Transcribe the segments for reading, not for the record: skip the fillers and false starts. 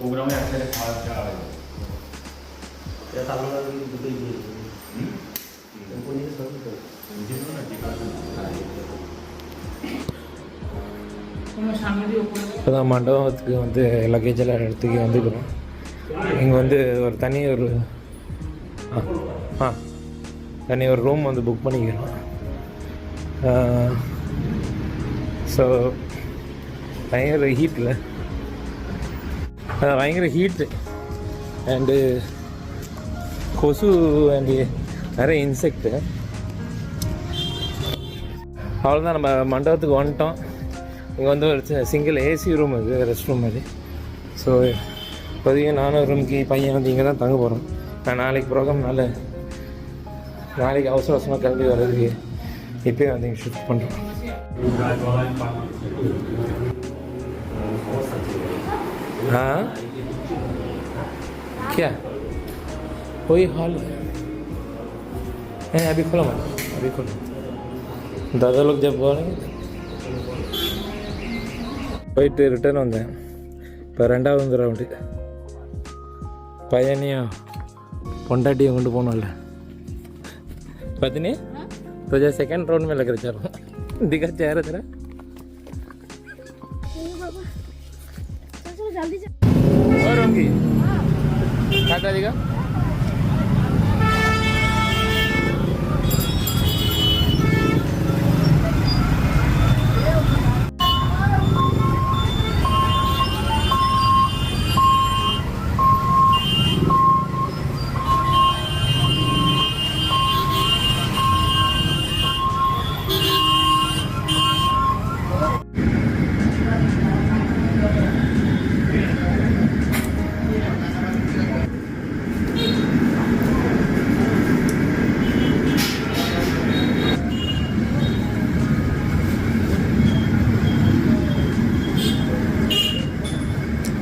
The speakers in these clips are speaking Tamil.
প্রোগ্রামে একসাথে খাওয়া দাওয়া হয় இப்போதான் மண்டபத்துக்கு வந்து லக்கேஜ் எல்லாம் இடத்துக்கு வந்துக்கிறோம். இங்கே வந்து ஒரு தனி ஒரு ரூம் வந்து புக் பண்ணிக்கிறோம். ஸோ பயங்கர ஹீட்டில் பயங்கர ஹீட்டு அண்டு கொசு அண்டு நிறைய இன்செக்ட்டு. அவ்வளோதான், நம்ம மண்டபத்துக்கு வந்துட்டோம். இங்கே வந்து ஒரு சிங்கிள் ஏசி ரூம் இருக்குது, ரெஸ்ட் ரூம் அது. ஸோ இப்போதைக்கு நானும் ரூம்க்கு பையன் வந்து இங்கே தான் தங்க போகிறோம். நான் நாளைக்கு ப்ரோக்ராம்னால நாளைக்கு அவசர அவசரமாக கிளம்பி வர்றதுக்கு இப்போயே வந்து இங்கே ஷிஃப்ட் பண்ணுறோம். हाँ क्या वही हॉल है? अभी खोलो मत, अभी खोलो. दादा लोग जब बोलेंगे போயிட்டு ரிட்டர்ன் வந்தேன். இப்போ 2வது ரவுண்டு பையனையும் பொண்டாட்டியும் கொண்டு போனோம்ல पत्नी तुझे सेकंड राउंड में लग रहा चलो दिखा चेहरा तेरा. और होंगी काटा दिखा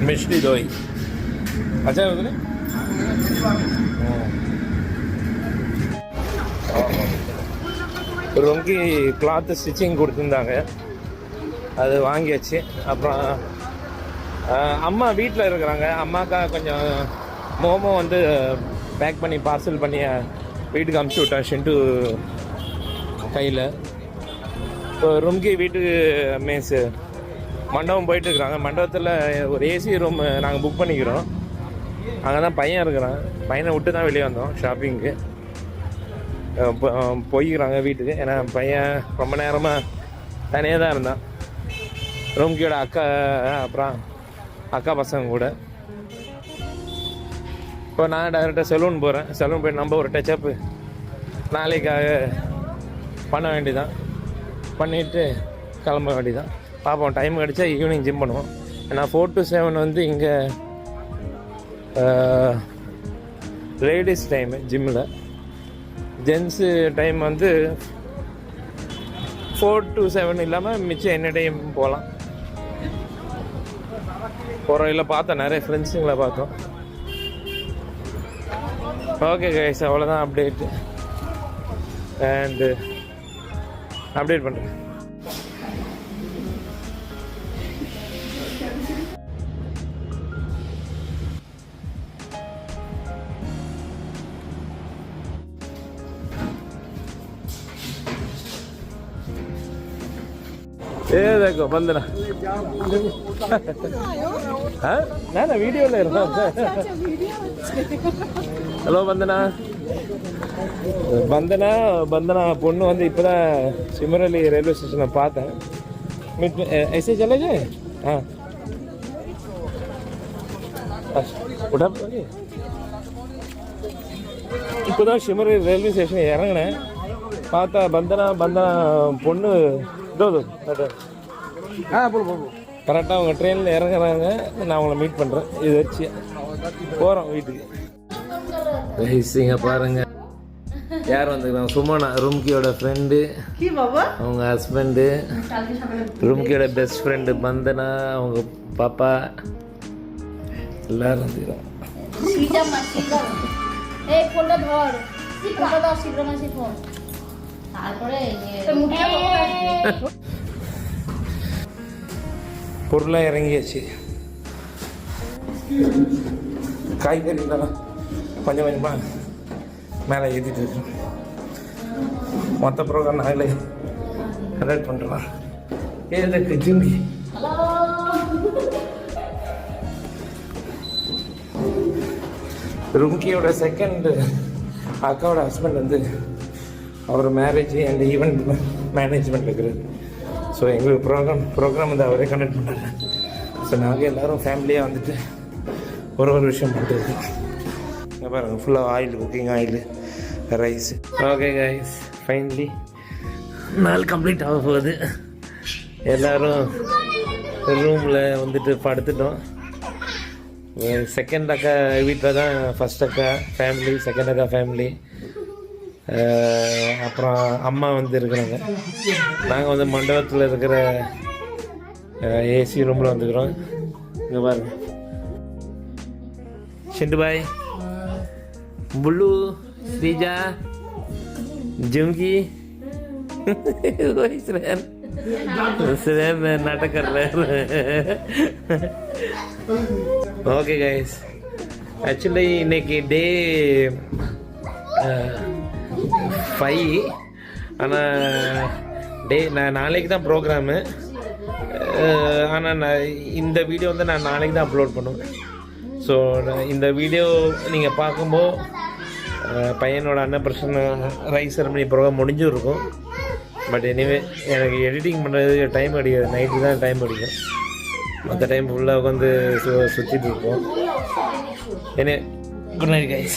मिष्टी दोई अच्छा है उधर. ரூம்க்கு கிளாத்து ஸ்டிச்சிங் கொடுத்துருந்தாங்க, அது வாங்கியாச்சு. அப்புறம் அம்மா வீட்டில் இருக்கிறாங்க. அம்மாக்கா கொஞ்சம் மோமோ வந்து பேக் பண்ணி பார்சல் பண்ணி வீட்டுக்கு அமுச்சு விட்டேன் ஷின்ட்டு கையில். இப்போ ரூம்க்கு வீட்டுக்கு மீன்ஸ் மண்டபம் போயிட்டுருக்குறாங்க. மண்டபத்தில் ஒரு ஏசி ரூம் நாங்கள் புக் பண்ணிக்கிறோம். அங்கே தான் பையன் இருக்கிறான். பையனை விட்டு தான் வெளியே வந்தோம் ஷாப்பிங்க்கு. போய்க்கிறாங்க வீட்டுக்கு. ஏன்னா பையன் ரொம்ப நேரமாக தனியாக தான் இருந்தான். ரூம்கியோட அக்கா அப்புறம் அக்கா பசங்க கூட. இப்போ நான் டைரெக்டாக சலூன் போகிறேன். சலூன் போய் நம்ம ஒரு டச்சப்பு நாளைக்காக பண்ண வேண்டியதான், பண்ணிவிட்டு கிளம்ப வேண்டியதான். பார்ப்போம், டைம் கிடச்சா ஈவினிங் ஜிம் பண்ணுவோம். ஏன்னா 4 to 7 வந்து இங்கே லேடிஸ் டைமு ஜிம்மில். ஜென்ஸு டைம் வந்து 4 to 7 இல்லாமல் மிச்சம் என்ன டைம் போகலாம். போகிற வழியில் பார்த்தோம், நிறைய ஃப்ரெண்ட்ஸுங்களை பார்த்தோம். ஓகே கைஸ், அவ்வளோதான் அப்டேட்டு. அண்டு அப்டேட் பண்ணுறேன். ये देखो बंदना हाँ ना वीडियो ले रहा हूँ. हेलो बंदना बंदना बंदना பொண்ணு வந்து இப்போதான் சிமரலி ரயில்வே ஸ்டேஷனில் பார்த்தேன். ऐसे चले जाए. हाँ उठा இப்போதான் சிமரலி ரயில்வே ஸ்டேஷன் இறங்கினேன். பார்த்தா பந்தனா பந்தனா பொண்ணு கரெக்டாக அவங்க ட்ரெயினில் இறங்குறாங்க. நான் அவங்கள மீட் பண்ணுறேன். இது வச்சு போகிறோம் வீட்டுக்கு. இங்கே பாருங்க யார் வந்துக்கிறாங்க. சுமனா ரூம்கியோட ஃப்ரெண்டு, அவங்க ஹஸ்பண்டு, ரூம்கியோட பெஸ்ட் ஃப்ரெண்டு பந்தனா, அவங்க பாப்பா எல்லாரும் வந்துக்கிறாங்க. பொருளாக இறங்கியாச்சு. காய்கறிலாம் கொஞ்சம் கொஞ்சமாக மேலே ஏற்றிட்டு இருக்கோம். மொத்த ப்ரோக்ராம் நாங்களே கண்டக்ட் பண்ணுறோம். ஏதுக்கு ஜிம்மி ரும்கியோட செகண்ட் அக்காவோட ஹஸ்பண்ட் வந்து அவர் மேரேஜ் அண்ட் ஈவெண்ட் மேனேஜ்மெண்ட் இருக்கிறது. ஸோ எங்களுக்கு ப்ரோக்ராம் வந்து அவரே கண்டக்ட் பண்ணுறாங்க. ஸோ நாங்கள் எல்லோரும் ஃபேமிலியாக வந்துட்டு ஒரு விஷயம் பண்ணுறது. இங்கே பாருங்கள், ஃபுல்லாக oil, cooking oil, rice. Okay guys, finally நாள் கம்ப்ளீட் ஆக போகுது. எல்லோரும் ரூமில் வந்துட்டு படுத்துட்டோம். செகண்ட் அக்கா வீட்டில் தான் ஃபஸ்ட் அக்கா ஃபேமிலி, செகண்ட் அக்கா ஃபேமிலி, அப்புறம் அம்மா வந்து இருக்கிறாங்க. நாங்கள் வந்து மண்டபத்தில் இருக்கிற ஏசி ரூமில் வந்துக்கிறோம். இங்கே பாருங்க, சிண்டு பாய், बुल्लू, श्रीजा, जिमकी, श्रेयन नाटक कर रहे हैं. ओके गाइस, एक्चुअली இன்னைக்கு டே 5. ஆனால் நான் நாளைக்கு தான் ப்ரோக்ராமு. ஆனால் நான் இந்த வீடியோ வந்து நான் நாளைக்கு தான் அப்லோட் பண்ணுவேன். ஸோ இந்த வீடியோ நீங்கள் பார்க்கும்போது பையனோட அன்னப்பிரசன்ன ரைஸ் செரமனி ப்ரோக்ராம் முடிஞ்சிருக்கும். பட் எனிவே எனக்கு எடிட்டிங் பண்ணுறதுக்கு டைம் அடிக்காது. நைட்டு தான் டைம் அடிக்கும். மற்ற டைம் ஃபுல்லாக உட்காந்து சுற்றிட்டு இருப்போம். Good night guys.